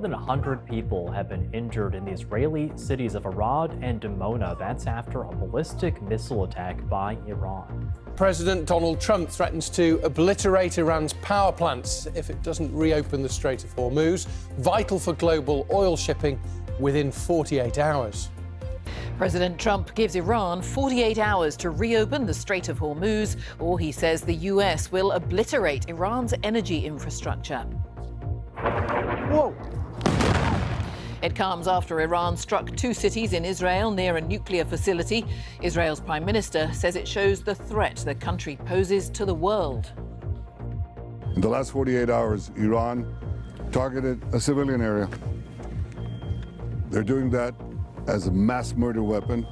more than 100 people have been injured in the Israeli cities of Arad and Dimona. That's after a ballistic missile attack by Iran. President Donald Trump threatens to obliterate Iran's power plants if it doesn't reopen the Strait of Hormuz, vital for global oil shipping, within 48 hours. President Trump gives Iran 48 hours to reopen the Strait of Hormuz, or he says the US will obliterate Iran's energy infrastructure. Whoa! It comes after Iran struck two cities in Israel near a nuclear facility. Israel's Prime Minister says it shows the threat the country poses to the world. In the last 48 hours, Iran targeted a civilian area. They're doing that as a mass murder weapon.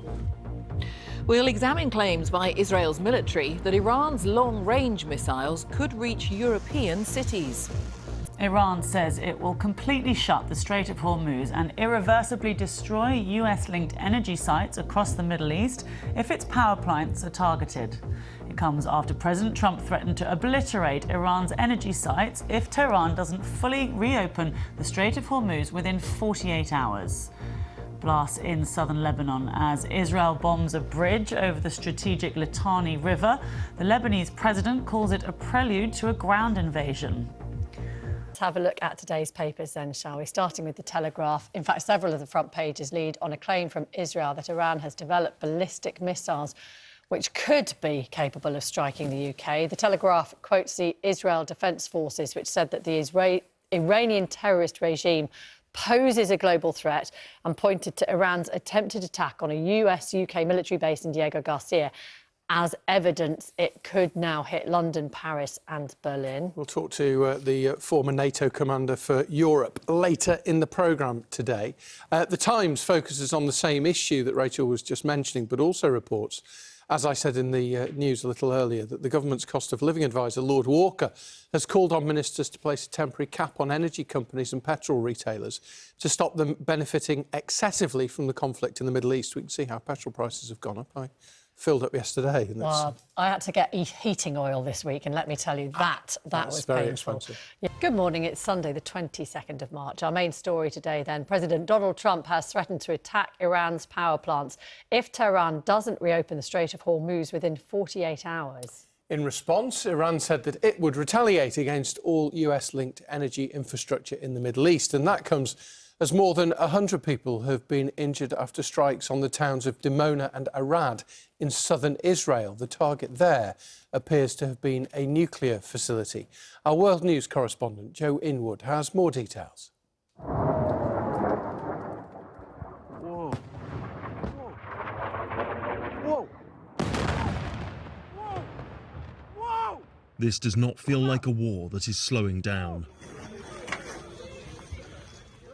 We'll examine claims by Israel's military that Iran's long-range missiles could reach European cities. Iran says it will completely shut the Strait of Hormuz and irreversibly destroy US-linked energy sites across the Middle East if its power plants are targeted. It comes after President Trump threatened to obliterate Iran's energy sites if Tehran doesn't fully reopen the Strait of Hormuz within 48 hours. Blasts in southern Lebanon as Israel bombs a bridge over the strategic Litani River. The Lebanese president calls it a prelude to a ground invasion. Let's have a look at today's papers then, shall we? Starting with The Telegraph. In fact, several of the front pages lead on a claim from Israel that Iran has developed ballistic missiles which could be capable of striking the UK. The Telegraph quotes the Israel Defence Forces, which said that the Iranian terrorist regime poses a global threat, and pointed to Iran's attempted attack on a US-UK military base in Diego Garcia as evidence it could now hit London, Paris and Berlin. We'll talk to the former NATO commander for Europe later in the programme today. The Times focuses on the same issue that Rachel was just mentioning, but also reports, as I said in the news a little earlier, that the government's cost of living advisor, Lord Walker, has called on ministers to place a temporary cap on energy companies and petrol retailers to stop them benefiting excessively from the conflict in the Middle East. We can see how petrol prices have gone up. I filled up yesterday. And well, I had to get heating oil this week, and let me tell you, that was very painful. expensive. Yeah. Good morning. It's Sunday, the 22nd of March. Our main story today, then. President Donald Trump has threatened to attack Iran's power plants if Tehran doesn't reopen the Strait of Hormuz within 48 hours. In response, Iran said that it would retaliate against all US-linked energy infrastructure in the Middle East, and that comes as more than 100 people have been injured after strikes on the towns of Dimona and Arad in southern Israel. The target there appears to have been a nuclear facility. Our World News correspondent, Joe Inwood, has more details. Whoa. Whoa. Whoa. Whoa. This does not feel like a war that is slowing down.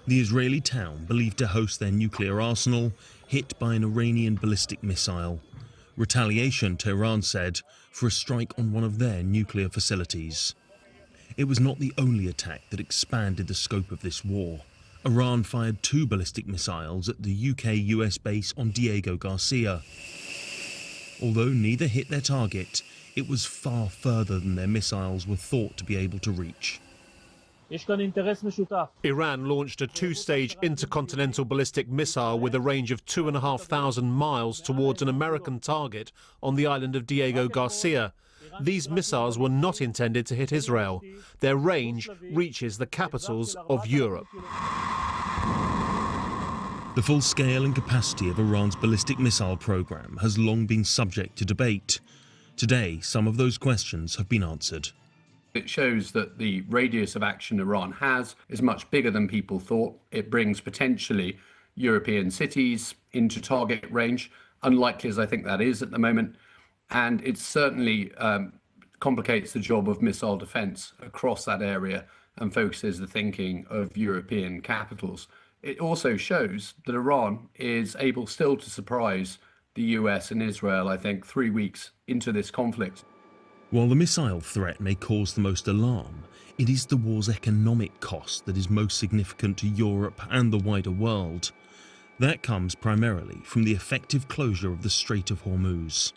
The Israeli town, believed to host their nuclear arsenal, hit by an Iranian ballistic missile. Retaliation, Tehran said, for a strike on one of their nuclear facilities. It was not the only attack that expanded the scope of this war. Iran fired two ballistic missiles at the UK-US base on Diego Garcia. Although neither hit their target, it was far further than their missiles were thought to be able to reach. Iran launched a two-stage intercontinental ballistic missile with a range of 2,500 miles towards an American target on the island of Diego Garcia. These missiles were not intended to hit Israel. Their range reaches the capitals of Europe. The full scale and capacity of Iran's ballistic missile program has long been subject to debate. Today, some of those questions have been answered. It shows that the radius of action Iran has is much bigger than people thought. It brings potentially European cities into target range, unlikely as I think that is at the moment. And it certainly complicates the job of missile defense across that area and focuses the thinking of European capitals. It also shows that Iran is able still to surprise the US and Israel, I think, 3 weeks into this conflict. While the missile threat may cause the most alarm, it is the war's economic cost that is most significant to Europe and the wider world. That comes primarily from the effective closure of the Strait of Hormuz.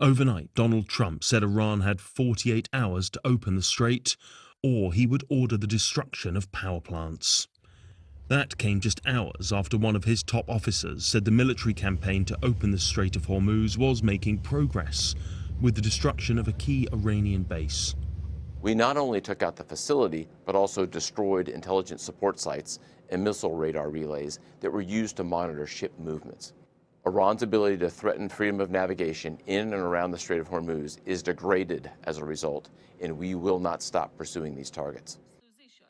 Overnight, Donald Trump said Iran had 48 hours to open the strait, or he would order the destruction of power plants. That came just hours after one of his top officers said the military campaign to open the Strait of Hormuz was making progress, with the destruction of a key Iranian base. We not only took out the facility, but also destroyed intelligence support sites and missile radar relays that were used to monitor ship movements. Iran's ability to threaten freedom of navigation in and around the Strait of Hormuz is degraded as a result, and we will not stop pursuing these targets.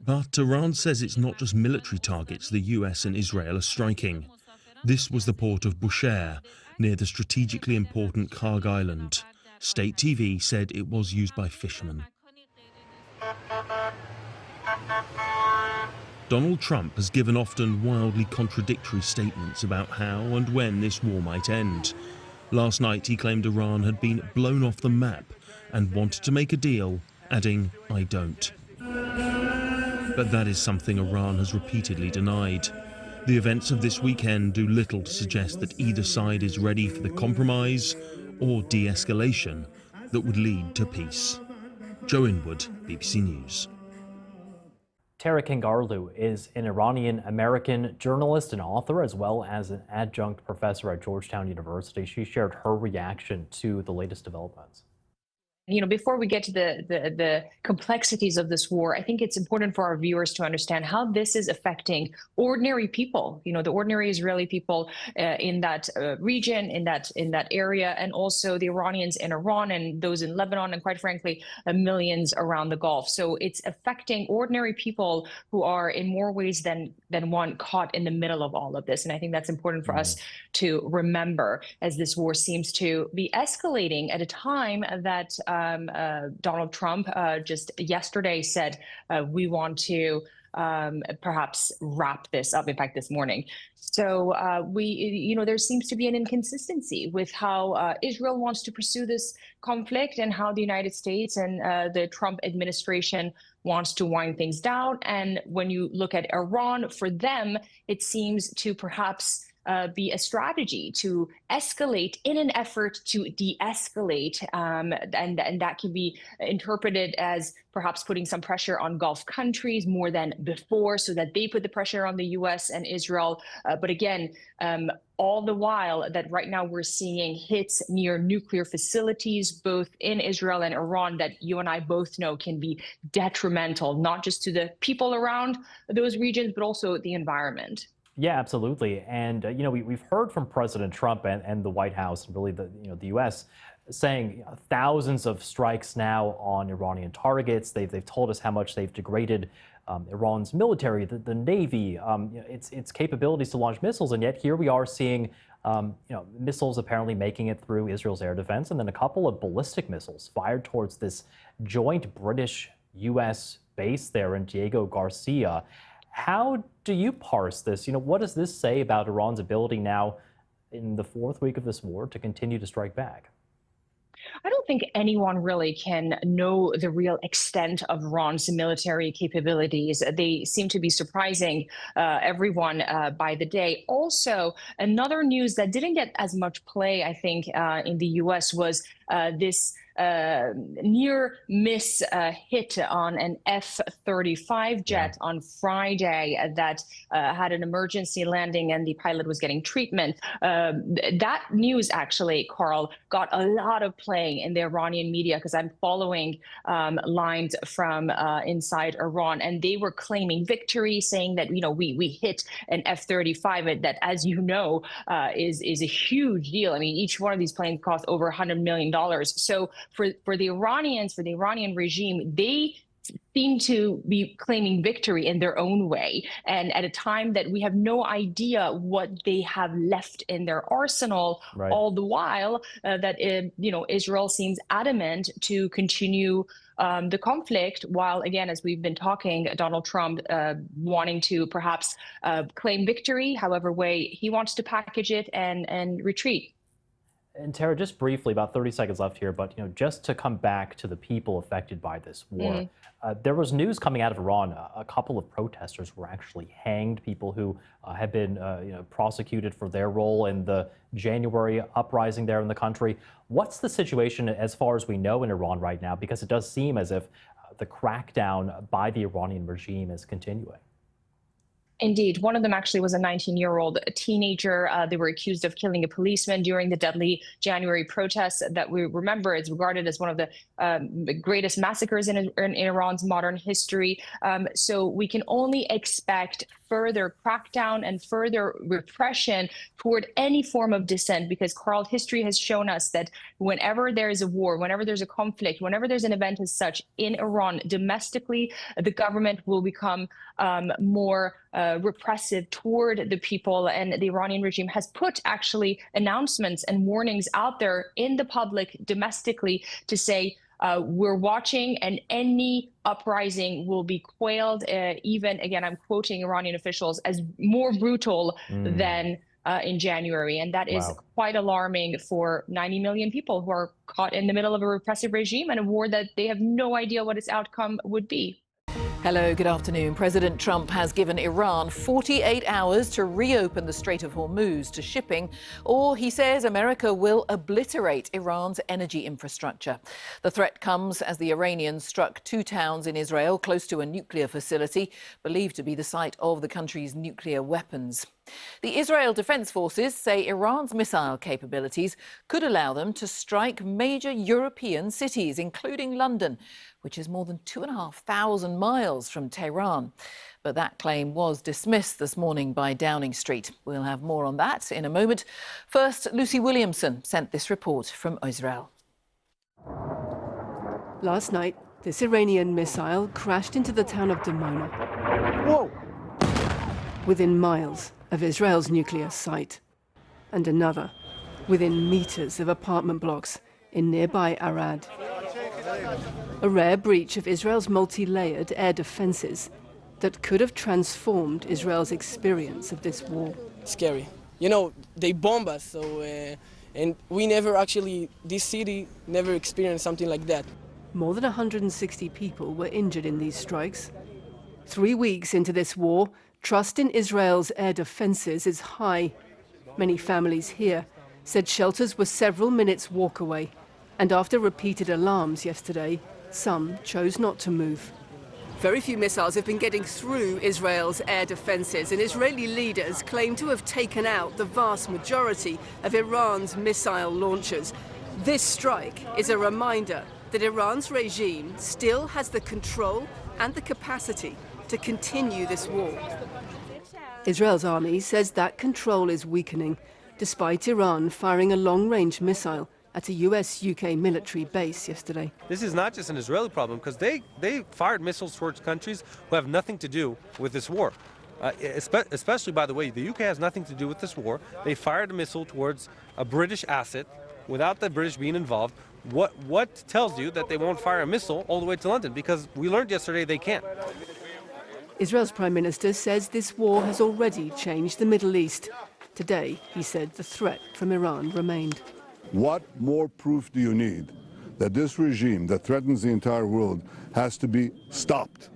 But Iran says it's not just military targets the US and Israel are striking. This was the port of Bushehr, near the strategically important Karg Island. State TV said it was used by fishermen. Donald Trump has given often wildly contradictory statements about how and when this war might end. Last night he claimed Iran had been blown off the map and wanted to make a deal, adding, "I don't." But that is something Iran has repeatedly denied. The events of this weekend do little to suggest that either side is ready for the compromise or de-escalation that would lead to peace. Joe Inwood, BBC News. Tara Kingarlu is an Iranian-American journalist and author, as well as an adjunct professor at Georgetown University. She shared her reaction to the latest developments. You know, before we get to the complexities of this war, I think it's important for our viewers to understand how this is affecting ordinary people. You know, the ordinary Israeli people in that region, in that area, and also the Iranians in Iran and those in Lebanon, and quite frankly, millions around the Gulf. So it's affecting ordinary people who are in more ways than one caught in the middle of all of this. And I think that's important for us to remember as this war seems to be escalating at a time that Donald Trump just yesterday said we want to perhaps wrap this up, in fact, this morning. So there seems to be an inconsistency with how Israel wants to pursue this conflict and how the United States and the Trump administration wants to wind things down. And when you look at Iran, for them, it seems to perhaps be a strategy to escalate in an effort to de-escalate, and that can be interpreted as perhaps putting some pressure on Gulf countries more than before, so that they put the pressure on the U.S. and Israel. But again, all the while that right now we're seeing hits near nuclear facilities, both in Israel and Iran, that you and I both know can be detrimental, not just to the people around those regions, but also the environment. Yeah, absolutely. And, we've heard from President Trump and the White House, and really the U.S., saying thousands of strikes now on Iranian targets. They've told us how much they've degraded Iran's military, the Navy, its capabilities to launch missiles. And yet here we are seeing, missiles apparently making it through Israel's air defense, and then a couple of ballistic missiles fired towards this joint British-U.S. base there in Diego Garcia. How do you parse this? What does this say about Iran's ability now in the fourth week of this war to continue to strike back? I don't think anyone really can know the real extent of Iran's military capabilities. They seem to be surprising everyone by the day. Also, another news that didn't get as much play, I think, in the U.S. was this near miss hit on an F-35 jet on Friday that had an emergency landing and the pilot was getting treatment. That news actually, Carl, got a lot of play in the Iranian media because I'm following lines from inside Iran, and they were claiming victory, saying that we hit an F-35 that, as you know, is a huge deal. I mean, each one of these planes cost over $100 million. So for the Iranians, for the Iranian regime, they seem to be claiming victory in their own way, and at a time that we have no idea what they have left in their arsenal. Right. All the while that Israel seems adamant to continue the conflict, while again, as we've been talking, Donald Trump wanting to perhaps claim victory, however way he wants to package it, and retreat. And Tara, just briefly, about 30 seconds left here, but just to come back to the people affected by this war, there was news coming out of Iran. A couple of protesters were actually hanged, people who had been prosecuted for their role in the January uprising there in the country. What's the situation as far as we know in Iran right now? Because it does seem as if the crackdown by the Iranian regime is continuing. Indeed. One of them actually was a 19-year-old teenager. They were accused of killing a policeman during the deadly January protests that we remember is regarded as one of the greatest massacres in Iran's modern history. So we can only expect further crackdown and further repression toward any form of dissent, because, Carl, history has shown us that whenever there is a war, whenever there's a conflict, whenever there's an event as such in Iran domestically, the government will become more repressive toward the people. And the Iranian regime has put actually announcements and warnings out there in the public domestically to say, we're watching, and any uprising will be quelled, even, again, I'm quoting Iranian officials, as more brutal than in January. And that is quite alarming for 90 million people who are caught in the middle of a repressive regime and a war that they have no idea what its outcome would be. Hello, good afternoon. President Trump has given Iran 48 hours to reopen the Strait of Hormuz to shipping, or he says America will obliterate Iran's energy infrastructure. The threat comes as the Iranians struck 2 towns in Israel close to a nuclear facility believed to be the site of the country's nuclear weapons. The Israel Defense Forces say Iran's missile capabilities could allow them to strike major European cities, including London, which is more than 2,500 miles from Tehran. But that claim was dismissed this morning by Downing Street. We'll have more on that in a moment. First, Lucy Williamson sent this report from Israel. Last night, this Iranian missile crashed into the town of Dimona. Whoa! Within miles of Israel's nuclear site. And another within meters of apartment blocks in nearby Arad. A rare breach of Israel's multi-layered air defenses that could have transformed Israel's experience of this war. Scary. You know, they bomb us, so and we never actually, this city never experienced something like that. More than 160 people were injured in these strikes. 3 weeks into this war, trust in Israel's air defenses is high. Many families here said shelters were several minutes' walk away. And after repeated alarms yesterday, some chose not to move. Very few missiles have been getting through Israel's air defenses, and Israeli leaders claim to have taken out the vast majority of Iran's missile launchers. This strike is a reminder that Iran's regime still has the control and the capacity to continue this war. Israel's army says that control is weakening, despite Iran firing a long-range missile at a US-UK military base yesterday. This is not just an Israeli problem, because they fired missiles towards countries who have nothing to do with this war. Especially, by the way, the UK has nothing to do with this war. They fired a missile towards a British asset without the British being involved. What tells you that they won't fire a missile all the way to London? Because we learned yesterday they can't. Israel's Prime Minister says this war has already changed the Middle East. Today, he said the threat from Iran remained. What more proof do you need that this regime that threatens the entire world has to be stopped?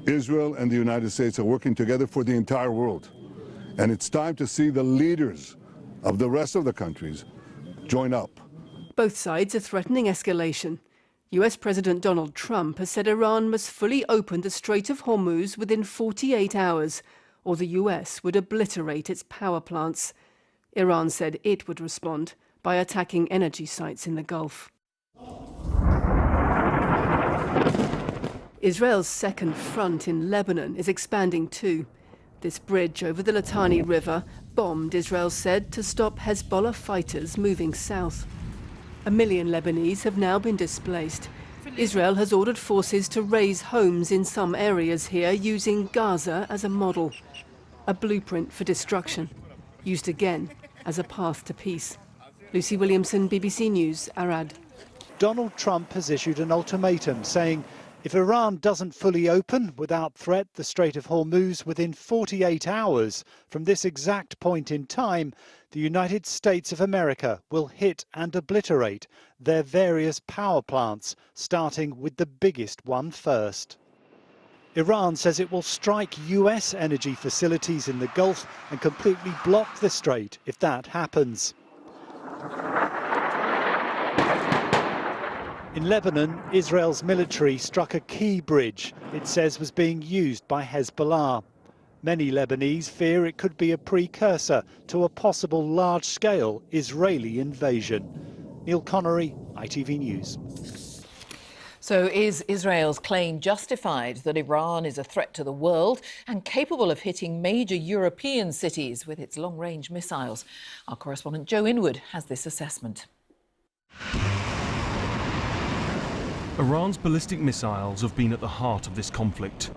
Israel and the United States are working together for the entire world. And it's time to see the leaders of the rest of the countries join up. Both sides are threatening escalation. US President Donald Trump has said Iran must fully open the Strait of Hormuz within 48 hours, or the US would obliterate its power plants. Iran said it would respond by attacking energy sites in the Gulf. Israel's second front in Lebanon is expanding too. This bridge over the Litani River, bombed, Israel said, to stop Hezbollah fighters moving south. 1 million Lebanese have now been displaced. Israel has ordered forces to raise homes in some areas here, using Gaza as a model. A blueprint for destruction, used again as a path to peace. Lucy Williamson, BBC News, Arad. Donald Trump has issued an ultimatum saying if Iran doesn't fully open without threat the Strait of Hormuz within 48 hours from this exact point in time, the United States of America will hit and obliterate their various power plants, starting with the biggest one first. Iran says it will strike US energy facilities in the Gulf and completely block the strait if that happens. In Lebanon, Israel's military struck a key bridge it says was being used by Hezbollah. Many Lebanese fear it could be a precursor to a possible large-scale Israeli invasion. Neil Connery, ITV News. So is Israel's claim justified that Iran is a threat to the world and capable of hitting major European cities with its long-range missiles? Our correspondent Joe Inwood has this assessment. Iran's ballistic missiles have been at the heart of this conflict.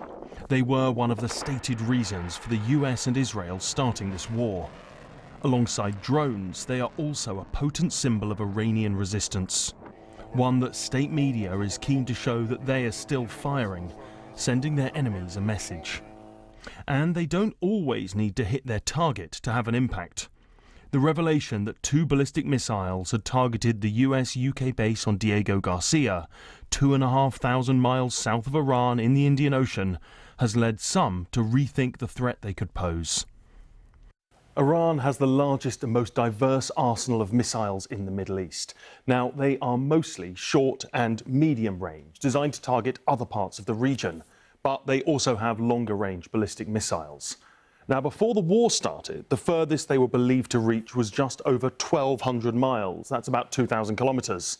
They were one of the stated reasons for the US and Israel starting this war. Alongside drones, they are also a potent symbol of Iranian resistance. One that state media is keen to show that they are still firing, sending their enemies a message. And they don't always need to hit their target to have an impact. The revelation that 2 ballistic missiles had targeted the US-UK base on Diego Garcia, 2,500 miles south of Iran in the Indian Ocean, has led some to rethink the threat they could pose. Iran has the largest and most diverse arsenal of missiles in the Middle East. Now, they are mostly short and medium range, designed to target other parts of the region, but they also have longer range ballistic missiles. Now, before the war started, the furthest they were believed to reach was just over 1,200 miles. That's about 2,000 kilometres.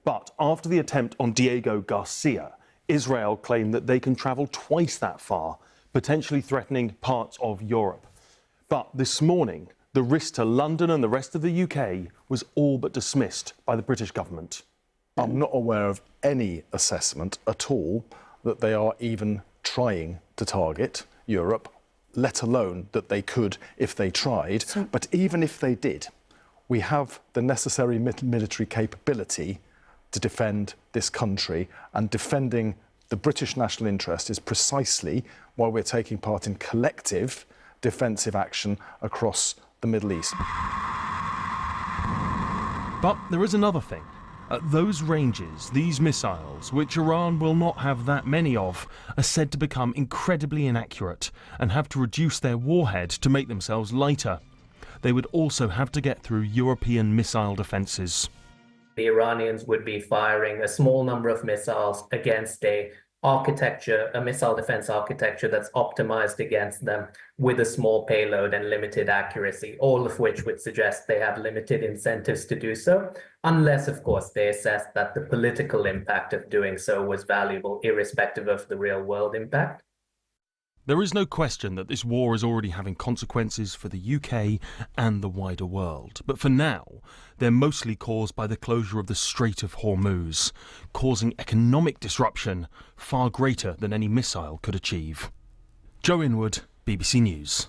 But after the attempt on Diego Garcia, Israel claimed that they can travel twice that far, potentially threatening parts of Europe. But this morning, the risk to London and the rest of the UK was all but dismissed by the British government. I'm not aware of any assessment at all that they are even trying to target Europe, let alone that they could if they tried. But even if they did, we have the necessary military capability to defend this country, and defending the British national interest is precisely why we're taking part in collective defensive action across the Middle East. But there is another thing. At those ranges, these missiles, which Iran will not have that many of, are said to become incredibly inaccurate and have to reduce their warhead to make themselves lighter. They would also have to get through European missile defences. The Iranians would be firing a small number of missiles against a missile defense architecture that's optimized against them with a small payload and limited accuracy, all of which would suggest they have limited incentives to do so, unless, of course, they assess that the political impact of doing so was valuable, irrespective of the real world impact. There is no question that this war is already having consequences for the UK and the wider world. But for now, they're mostly caused by the closure of the Strait of Hormuz, causing economic disruption far greater than any missile could achieve. Joe Inwood, BBC News.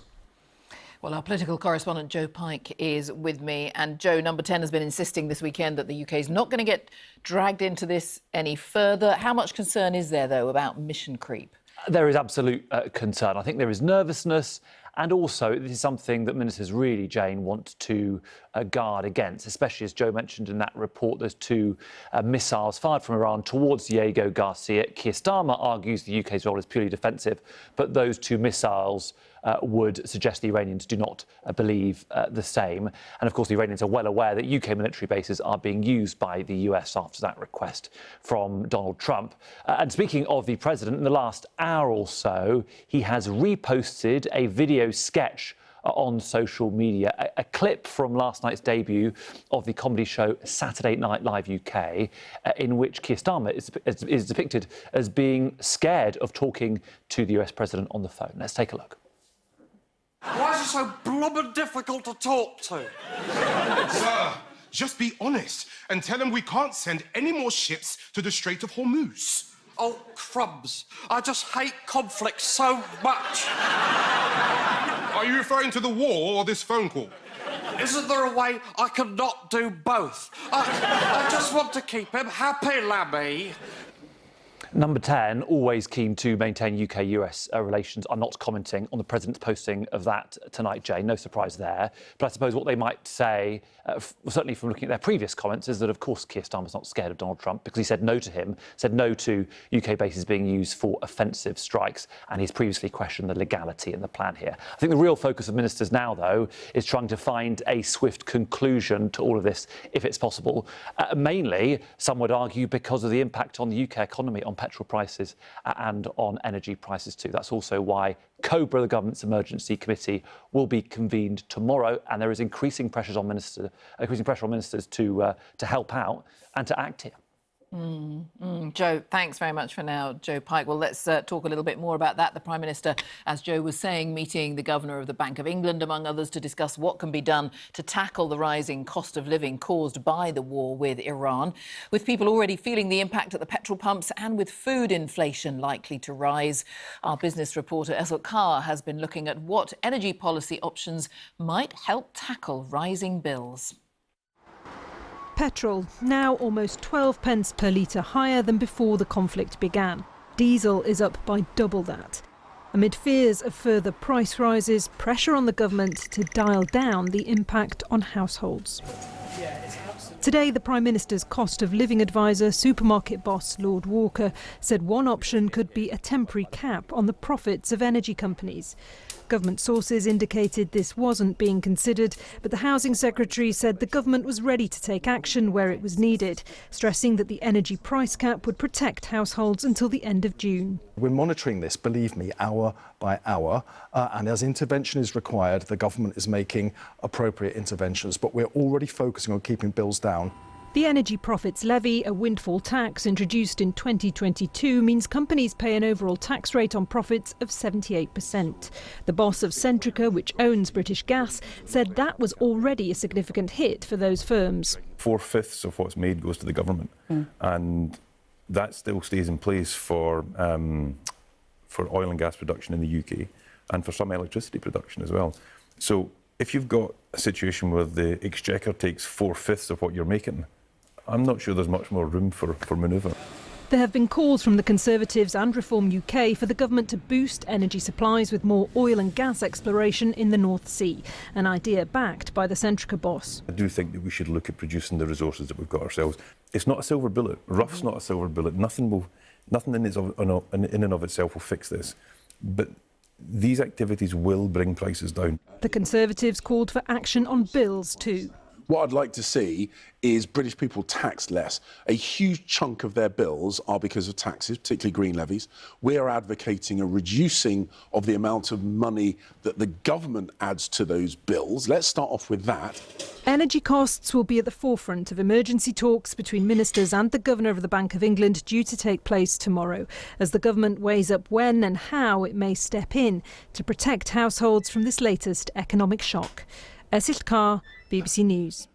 Well, our political correspondent Joe Pike is with me. And Joe, Number 10 has been insisting this weekend that the UK is not going to get dragged into this any further. How much concern is there, though, about mission creep? There is absolute concern. I think there is nervousness, and also this is something that ministers really, Jane, want to guard against, especially as Joe mentioned in that report, there's 2 missiles fired from Iran towards Diego Garcia. Keir Starmer argues the UK's role is purely defensive, but those 2 missiles would suggest the Iranians do not believe the same. And of course, the Iranians are well aware that UK military bases are being used by the US after that request from Donald Trump. And speaking of the president, in the last hour or so, he has reposted a video sketch on social media, a clip from last night's debut of the comedy show Saturday Night Live UK, in which Keir Starmer is depicted as being scared of talking to the US president on the phone. Let's take a look. Why is it so blubber difficult to talk to? Sir, just be honest and tell him we can't send any more ships to the Strait of Hormuz. Oh, crumbs. I just hate conflict so much. Are you referring to the war or this phone call? Isn't there a way I can not do both? I just want to keep him happy, Lammy. Number 10, always keen to maintain UK-US relations, are not commenting on the president's posting of that tonight, Jay. No surprise there. But I suppose what they might say, certainly from looking at their previous comments, is that, of course, Keir Starmer's not scared of Donald Trump because he said no to him, said no to UK bases being used for offensive strikes, and he's previously questioned the legality and the plan here. I think the real focus of ministers now, though, is trying to find a swift conclusion to all of this, if it's possible. Mainly, some would argue, because of the impact on the UK economy on petrol prices and on energy prices too. That's also why COBRA, the government's emergency committee, will be convened tomorrow, and there is increasing pressure on ministers to help out and to act here. Joe, thanks very much for now, Joe Pike. Well, let's talk a little bit more about that. The Prime Minister, as Joe was saying, meeting the Governor of the Bank of England, among others, to discuss what can be done to tackle the rising cost of living caused by the war with Iran. With people already feeling the impact at the petrol pumps and with food inflation likely to rise, our business reporter Esel Carr has been looking at what energy policy options might help tackle rising bills. Petrol, now almost 12 pence per litre higher than before the conflict began. Diesel is up by double that. Amid fears of further price rises, pressure on the government to dial down the impact on households. Today, the Prime Minister's cost of living advisor, supermarket boss Lord Walker, said one option could be a temporary cap on the profits of energy companies. Government sources indicated this wasn't being considered, but the Housing Secretary said the government was ready to take action where it was needed, stressing that the energy price cap would protect households until the end of June. We're monitoring this, believe me, hour by hour, and as intervention is required, the government is making appropriate interventions, but we're already focusing on keeping bills down. The Energy Profits Levy, a windfall tax introduced in 2022, means companies pay an overall tax rate on profits of 78%. The boss of Centrica, which owns British Gas, said that was already a significant hit for those firms. 4/5 of what's made goes to the government, and that still stays in place for oil and gas production in the UK and for some electricity production as well. So if you've got a situation where the Exchequer takes 4/5 of what you're making, I'm not sure there's much more room for manoeuvre. There have been calls from the Conservatives and Reform UK for the government to boost energy supplies with more oil and gas exploration in the North Sea, an idea backed by the Centrica boss. I do think that we should look at producing the resources that we've got ourselves. It's not a silver bullet. Rough's not a silver bullet. Nothing in and of itself will fix this. But these activities will bring prices down. The Conservatives called for action on bills too. What I'd like to see is British people taxed less. A huge chunk of their bills are because of taxes, particularly green levies. We're advocating a reducing of the amount of money that the government adds to those bills. Let's start off with that. Energy costs will be at the forefront of emergency talks between ministers and the Governor of the Bank of England, due to take place tomorrow, as the government weighs up when and how it may step in to protect households from this latest economic shock. Esel Carr, BBC News.